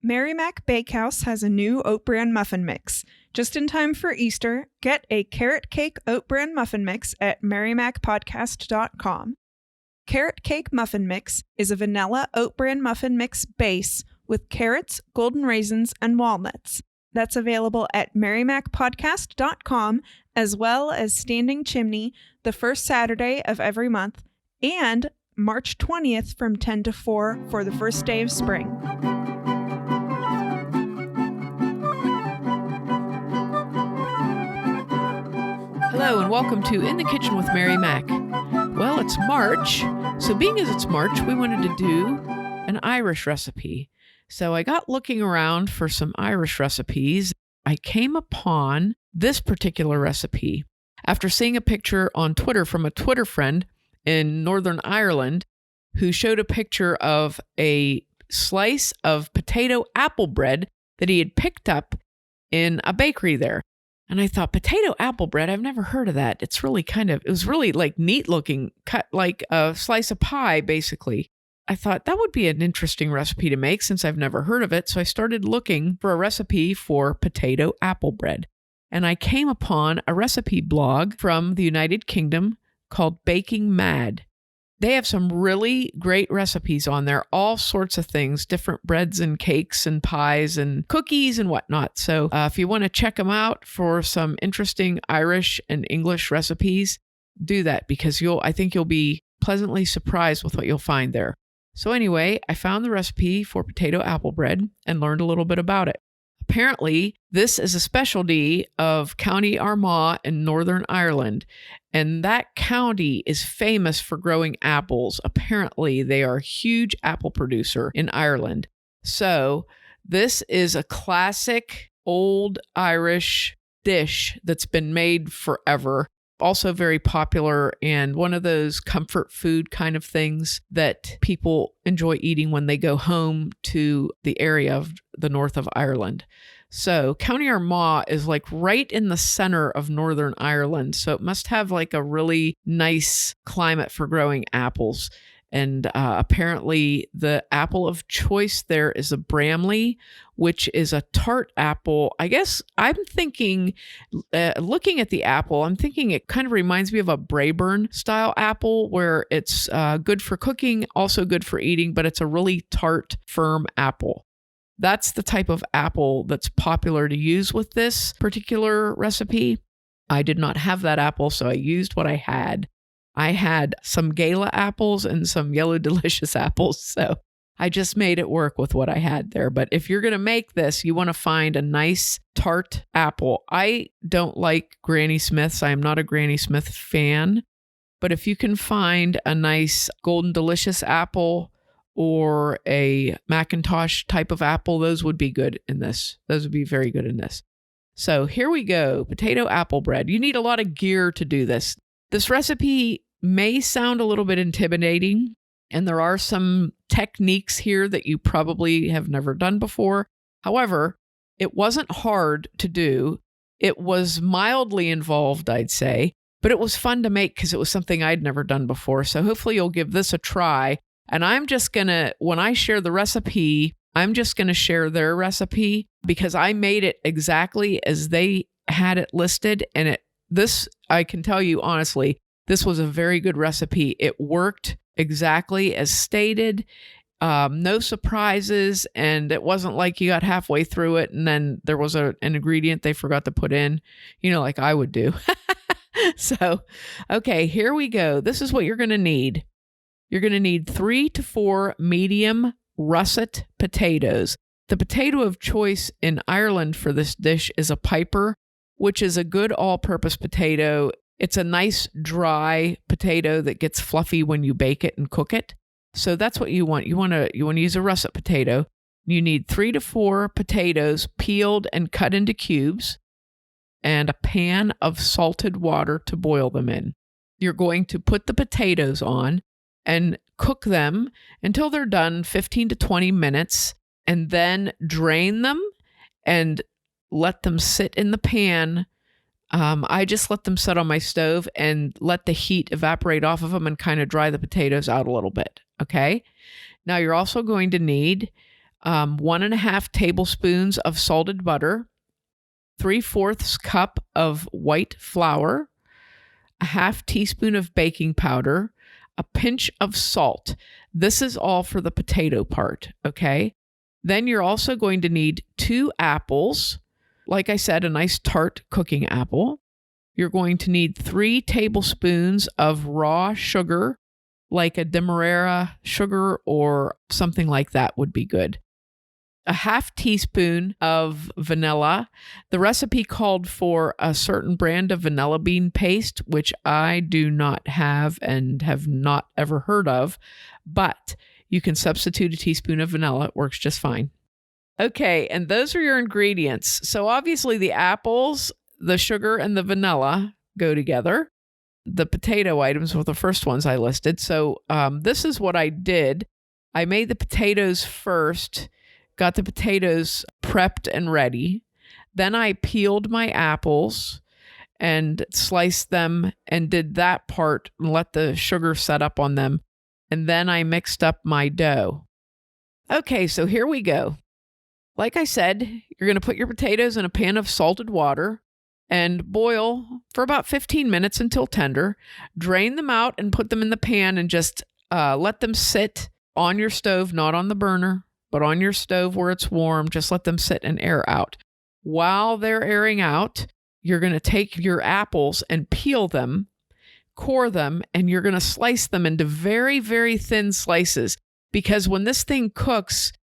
Merrimack Bakehouse has a new oat bran muffin mix. Just in time for Easter, get a carrot cake oat bran muffin mix at merrimackpodcast.com. Carrot cake muffin mix is a vanilla oat bran muffin mix base with carrots, golden raisins, and walnuts. That's available at merrimackpodcast.com, as well as Standing Chimney the first Saturday of every month, and March 20th from 10 to 4 for the first day of spring. Hello and welcome to In the Kitchen with Mary Mac. Well, it's March, so being as it's March, we wanted to do an Irish recipe. So I got looking around for some Irish recipes. I came upon this particular recipe after seeing a picture on Twitter from a Twitter friend in Northern Ireland who showed a picture of a slice of potato apple bread that he had picked up in a bakery there. And I thought, potato apple bread, I've never heard of that. It was really like neat looking, cut like a slice of pie, basically. I thought that would be an interesting recipe to make since I've never heard of it. So I started looking for a recipe for potato apple bread. And I came upon a recipe blog from the United Kingdom called Baking Mad. They have some really great recipes on there, all sorts of things, different breads and cakes and pies and cookies and whatnot. So if you want to check them out for some interesting Irish and English recipes, do that because I think you'll be pleasantly surprised with what you'll find there. So anyway, I found the recipe for potato apple bread and learned a little bit about it. Apparently, this is a specialty of County Armagh in Northern Ireland, and that county is famous for growing apples. Apparently, they are a huge apple producer in Ireland. So this is a classic old Irish dish that's been made forever. Also very popular and one of those comfort food kind of things that people enjoy eating when they go home to the area of the north of Ireland. So County Armagh is like right in the center of Northern Ireland. So it must have like a really nice climate for growing apples. And apparently the apple of choice there is a Bramley, which is a tart apple. I guess I'm thinking, looking at the apple, I'm thinking it kind of reminds me of a Braeburn style apple where it's good for cooking, also good for eating, but it's a really tart, firm apple. That's the type of apple that's popular to use with this particular recipe. I did not have that apple, so I used what I had. I had some Gala apples and some Yellow Delicious apples, so I just made it work with what I had there. But if you're going to make this, you want to find a nice tart apple. I don't like Granny Smiths. I am not a Granny Smith fan. But if you can find a nice Golden Delicious apple or a Macintosh type of apple, those would be good in this. Those would be very good in this. So here we go. Potato apple bread. You need a lot of gear to do this. This recipe may sound a little bit intimidating, and there are some techniques here that you probably have never done before. However, it wasn't hard to do. It was mildly involved, I'd say, but it was fun to make because it was something I'd never done before. So hopefully you'll give this a try. And I'm just going to, when I share the recipe, I'm just going to share their recipe because I made it exactly as they had it listed. And this, I can tell you honestly, this was a very good recipe. It worked exactly as stated. No surprises. And it wasn't like you got halfway through it and then there was an ingredient they forgot to put in, like I would do. So, okay, here we go. This is what you're going to need. You're going to need 3 to 4 medium russet potatoes. The potato of choice in Ireland for this dish is a piper, which is a good all-purpose potato. It's a nice dry potato that gets fluffy when you bake it and cook it. So that's what you want. You want to use a russet potato. You need 3 to 4 potatoes peeled and cut into cubes and a pan of salted water to boil them in. You're going to put the potatoes on and cook them until they're done 15 to 20 minutes and then drain them and let them sit in the pan. I just let them sit on my stove and let the heat evaporate off of them and kind of dry the potatoes out a little bit. Okay. Now you're also going to need 1.5 tablespoons of salted butter, 3/4 cup of white flour, a half teaspoon of baking powder, a pinch of salt. This is all for the potato part, okay? Then you're also going to need 2 apples. Like I said, a nice tart cooking apple. You're going to need 3 tablespoons of raw sugar, like a demerara sugar or something like that would be good. A half teaspoon of vanilla. The recipe called for a certain brand of vanilla bean paste, which I do not have and have not ever heard of, but you can substitute a teaspoon of vanilla. It works just fine. Okay, and those are your ingredients. So obviously the apples, the sugar, and the vanilla go together. The potato items were the first ones I listed. So this is what I did. I made the potatoes first, got the potatoes prepped and ready. Then I peeled my apples and sliced them and did that part and let the sugar set up on them. And then I mixed up my dough. Okay, so here we go. Like I said, you're going to put your potatoes in a pan of salted water and boil for about 15 minutes until tender. Drain them out and put them in the pan and just let them sit on your stove, not on the burner, but on your stove where it's warm. Just let them sit and air out. While they're airing out, you're going to take your apples and peel them, core them, and you're going to slice them into very, very thin slices. Because when this thing cooks,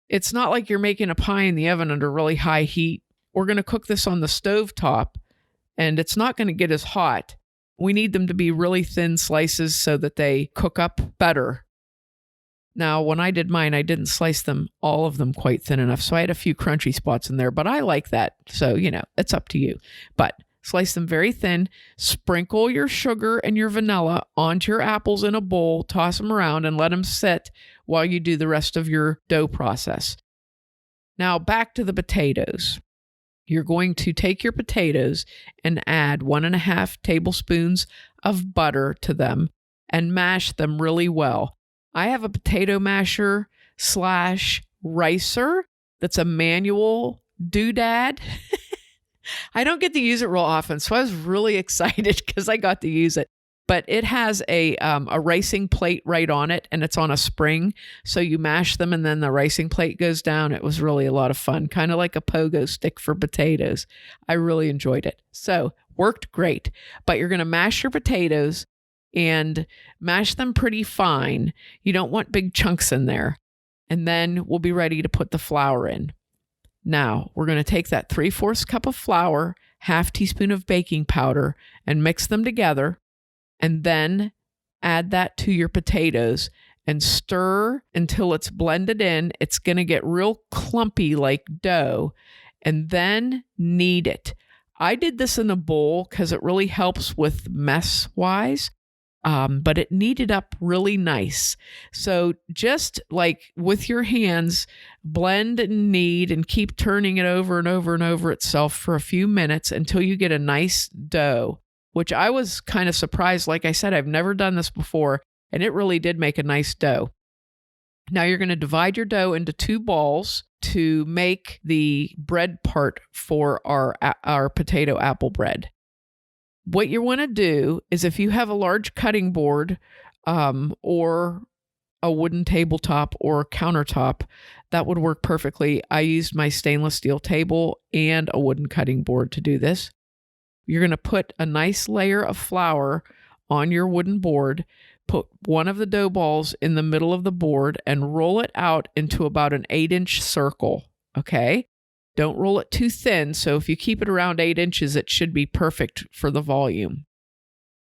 it's not like you're making a pie in the oven under really high heat. We're going to cook this on the stove top, and it's not going to get as hot. We need them to be really thin slices so that they cook up better. Now, when I did mine, I didn't slice them, all of them quite thin enough. So I had a few crunchy spots in there, but I like that. So, it's up to you. But slice them very thin, sprinkle your sugar and your vanilla onto your apples in a bowl, toss them around and let them sit while you do the rest of your dough process. Now, back to the potatoes. You're going to take your potatoes and add 1.5 tablespoons of butter to them and mash them really well. I have a potato masher / ricer that's a manual doodad. I don't get to use it real often, so I was really excited because I got to use it. But it has a ricing plate right on it, and it's on a spring. So you mash them, and then the ricing plate goes down. It was really a lot of fun, kind of like a pogo stick for potatoes. I really enjoyed it. So worked great. But you're going to mash your potatoes and mash them pretty fine. You don't want big chunks in there. And then we'll be ready to put the flour in. Now, we're going to take that 3/4 cup of flour, half teaspoon of baking powder, and mix them together. And then add that to your potatoes and stir until it's blended in. It's going to get real clumpy like dough. And then knead it. I did this in a bowl because it really helps with mess-wise. But it kneaded up really nice. So just like with your hands, blend and knead and keep turning it over and over and over itself for a few minutes until you get a nice dough, which I was kind of surprised. Like I said, I've never done this before, and it really did make a nice dough. Now you're going to divide your dough into 2 balls to make the bread part for our potato apple bread. What you want to do is if you have a large cutting board or a wooden tabletop or countertop, that would work perfectly. I used my stainless steel table and a wooden cutting board to do this. You're going to put a nice layer of flour on your wooden board, put one of the dough balls in the middle of the board and roll it out into about an 8-inch circle, okay? Don't roll it too thin, so if you keep it around 8 inches, it should be perfect for the volume.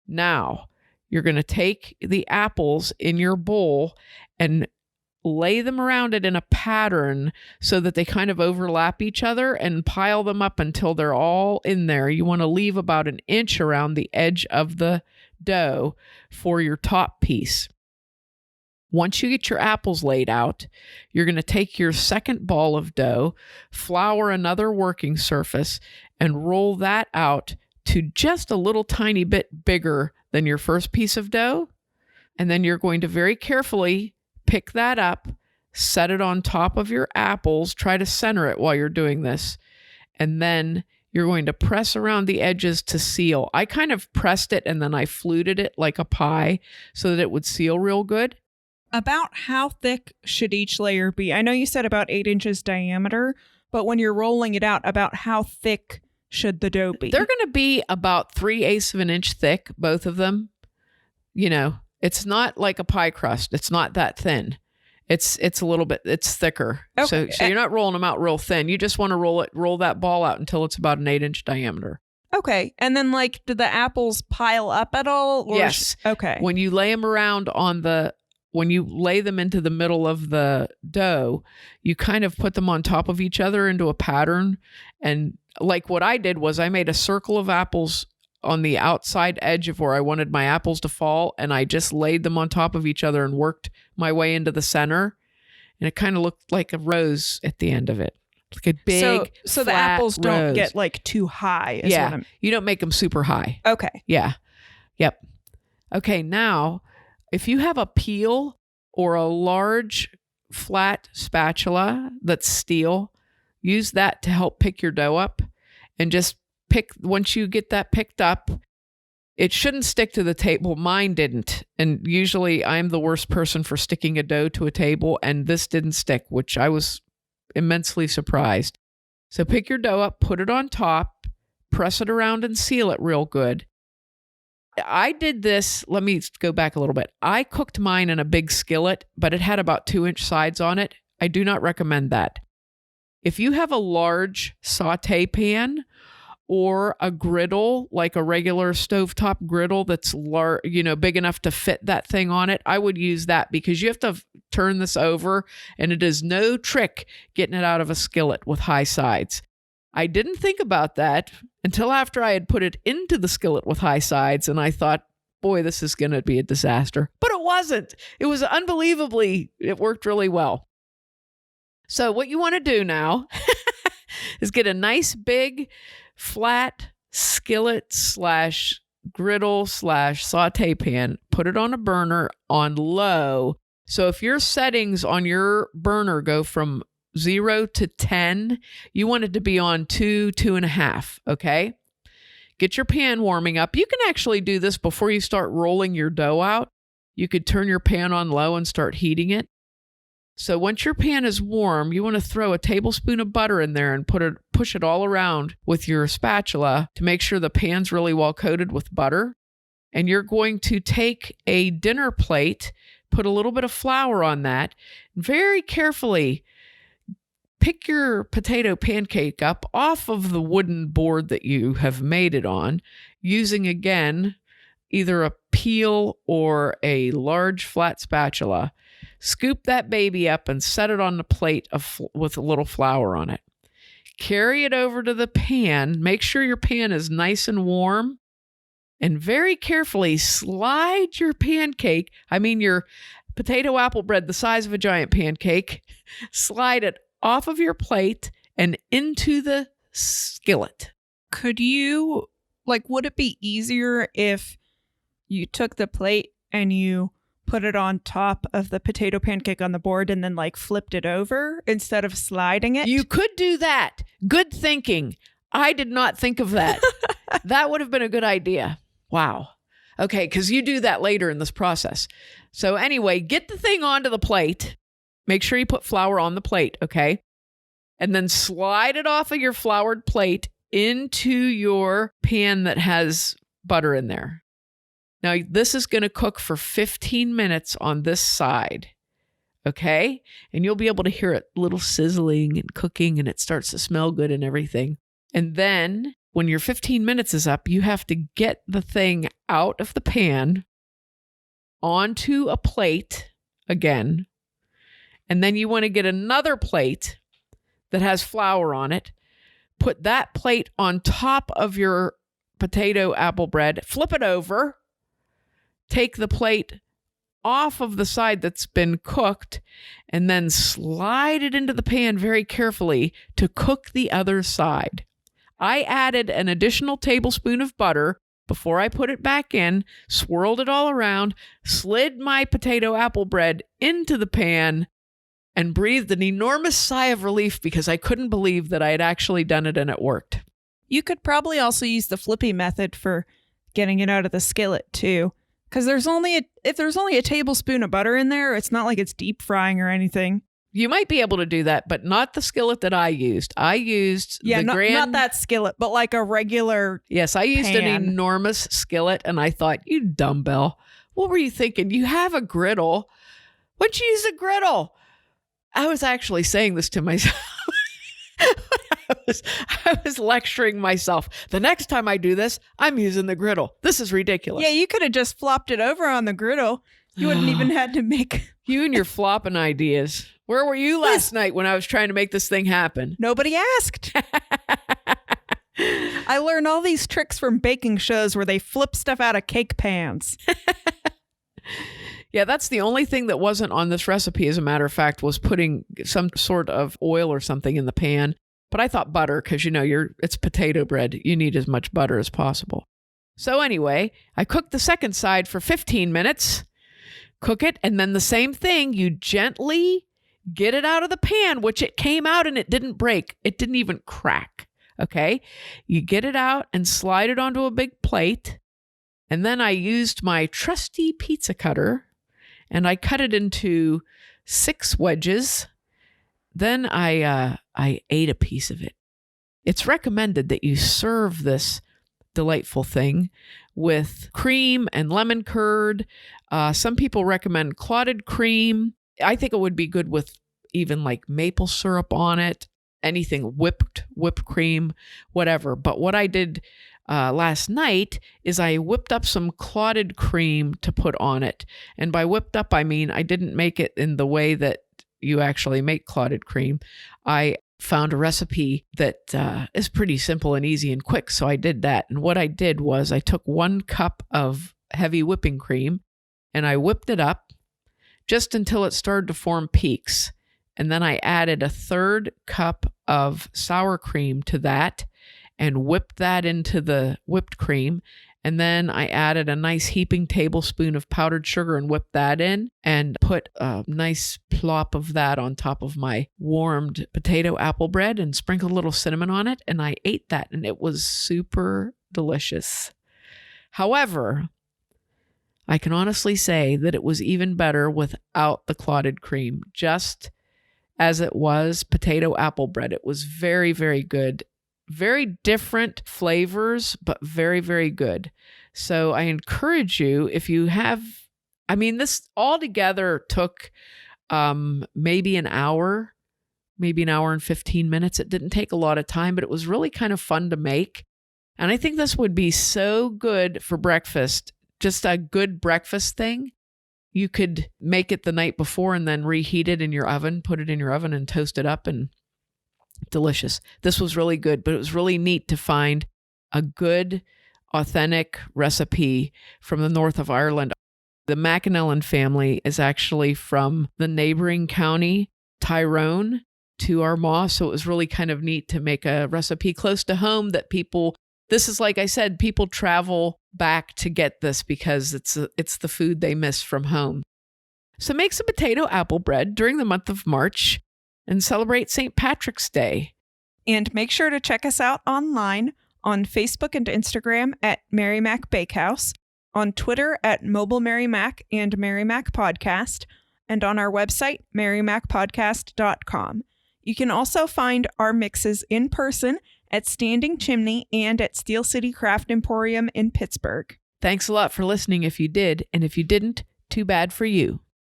Now, you're going to take the apples in your bowl and lay them around it in a pattern so that they kind of overlap each other and pile them up until they're all in there. You want to leave about 1 inch around the edge of the dough for your top piece. Once you get your apples laid out, you're going to take your second ball of dough, flour another working surface, and roll that out to just a little tiny bit bigger than your first piece of dough. And then you're going to very carefully pick that up, set it on top of your apples. Try to center it while you're doing this. And then you're going to press around the edges to seal. I kind of pressed it and then I fluted it like a pie so that it would seal real good. About how thick should each layer be? I know you said about 8 inches diameter, but when you're rolling it out, about how thick should the dough be? They're going to be about 3/8 of an inch thick, both of them. You know, it's not like a pie crust. It's not that thin. It's a little bit, it's thicker. Okay. So you're not rolling them out real thin. You just want to roll that ball out until it's about an 8-inch diameter. Okay. And then do the apples pile up at all? Or Yes. Okay. When you lay them around when you lay them into the middle of the dough, you kind of put them on top of each other into a pattern. And like what I did was I made a circle of apples on the outside edge of where I wanted my apples to fall. And I just laid them on top of each other and worked my way into the center. And it kind of looked like a rose at the end of it. Like a big, so the flat apples don't rose. get too high. Yeah. You don't make them super high. Okay. Yeah. Yep. Okay. Now, if you have a peel or a large flat spatula that's steel, use that to help pick your dough up and just once you get that picked up, it shouldn't stick to the table. Mine didn't. And usually I'm the worst person for sticking a dough to a table, and this didn't stick, which I was immensely surprised. So pick your dough up, put it on top, press it around and seal it real good. I did this, let me go back a little bit. I cooked mine in a big skillet, but it had about 2-inch sides on it. I do not recommend that. If you have a large saute pan or a griddle, like a regular stovetop griddle that's big enough to fit that thing on it, I would use that because you have to turn this over and it is no trick getting it out of a skillet with high sides. I didn't think about that until after I had put it into the skillet with high sides, and I thought, boy, this is going to be a disaster. But it wasn't. It was it worked really well. So what you want to do now is get a nice big flat skillet / griddle / saute pan, put it on a burner on low. So if your settings on your burner go from 0 to 10, you want it to be on 2.5, okay? Get your pan warming up. You can actually do this before you start rolling your dough out. You could turn your pan on low and start heating it. So once your pan is warm, you want to throw a tablespoon of butter in there and push it all around with your spatula to make sure the pan's really well coated with butter. And you're going to take a dinner plate, put a little bit of flour on that, very carefully pick your potato pancake up off of the wooden board that you have made it on, using, again, either a peel or a large flat spatula. Scoop that baby up and set it on the plate with a little flour on it. Carry it over to the pan. Make sure your pan is nice and warm. And very carefully slide your your potato apple bread the size of a giant pancake, slide it off of your plate and into the skillet. Could you, would it be easier if you took the plate and you put it on top of the potato pancake on the board and then flipped it over instead of sliding it? You could do that. Good thinking. I did not think of that. That would have been a good idea. Wow. Okay, because you do that later in this process. So anyway, get the thing onto the plate. Make sure you put flour on the plate, okay? And then slide it off of your floured plate into your pan that has butter in there. Now, this is going to cook for 15 minutes on this side, okay? And you'll be able to hear it little sizzling and cooking, and it starts to smell good and everything. And then when your 15 minutes is up, you have to get the thing out of the pan onto a plate again. And then you want to get another plate that has flour on it. Put that plate on top of your potato apple bread. Flip it over. Take the plate off of the side that's been cooked and then slide it into the pan very carefully to cook the other side. I added an additional tablespoon of butter before I put it back in, swirled it all around, slid my potato apple bread into the pan, and breathed an enormous sigh of relief because I couldn't believe that I had actually done it and it worked. You could probably also use the flippy method for getting it out of the skillet too. Because if there's only a tablespoon of butter in there, it's not like it's deep frying or anything. You might be able to do that, but not the skillet that I used. I used not that skillet, but like a regular Yes, I used pan. an enormous skillet, and I thought, you dumbbell, what were you thinking? You have a griddle. Why'd you use a griddle? I was actually saying this to myself. I was lecturing myself. The next time I do this, I'm using the griddle. This is ridiculous. Yeah, you could have just flopped it over on the griddle. You wouldn't even had to make... You and your flopping ideas. Where were you last night when I was trying to make this thing happen? Nobody asked. I learned all these tricks from baking shows where they flip stuff out of cake pans. Yeah, that's the only thing that wasn't on this recipe, as a matter of fact, was putting some sort of oil or something in the pan. But I thought butter, because it's potato bread. You need as much butter as possible. So anyway, I cooked the second side for 15 minutes. Cook it, and then the same thing. You gently get it out of the pan, which it came out and it didn't break. It didn't even crack. Okay? You get it out and slide it onto a big plate. And then I used my trusty pizza cutter and I cut it into 6 wedges. Then I ate a piece of it. It's recommended that you serve this delightful thing with cream and lemon curd. Some people recommend clotted cream. I think it would be good with even like maple syrup on it, anything whipped cream, whatever. But what I did last night is I whipped up some clotted cream to put on it. And by whipped up, I mean I didn't make it in the way that you actually make clotted cream. I found a recipe that is pretty simple and easy and quick. So I did that. And what I did was I took 1 cup of heavy whipping cream and I whipped it up just until it started to form peaks. And then I added a 1/3 cup of sour cream to that and whipped that into the whipped cream. And then I added a nice heaping tablespoon of powdered sugar and whipped that in and put a nice plop of that on top of my warmed potato apple bread and sprinkled a little cinnamon on it. And I ate that and it was super delicious. However, I can honestly say that it was even better without the clotted cream, just as it was potato apple bread. It was very, very good. Very different flavors, but very, very good. So I encourage you, if you have, this altogether took maybe an hour and 15 minutes. It didn't take a lot of time, but it was really kind of fun to make. And I think this would be so good for breakfast, just a good breakfast thing. You could make it the night before and then reheat it in your oven, put it in your oven and toast it up, and delicious. This was really good, but it was really neat to find a good, authentic recipe from the north of Ireland. The McAnellen family is actually from the neighboring county, Tyrone, to Armagh. So it was really kind of neat to make a recipe close to home that this is like I said, people travel back to get this because it's the food they miss from home. So make some potato apple bread during the month of March and celebrate St. Patrick's Day. And make sure to check us out online on Facebook and Instagram at Mary Mac Bakehouse, on Twitter at Mobile Mary Mac and Mary Mac Podcast, and on our website, marymacpodcast.com. You can also find our mixes in person at Standing Chimney and at Steel City Craft Emporium in Pittsburgh. Thanks a lot for listening if you did, and if you didn't, too bad for you.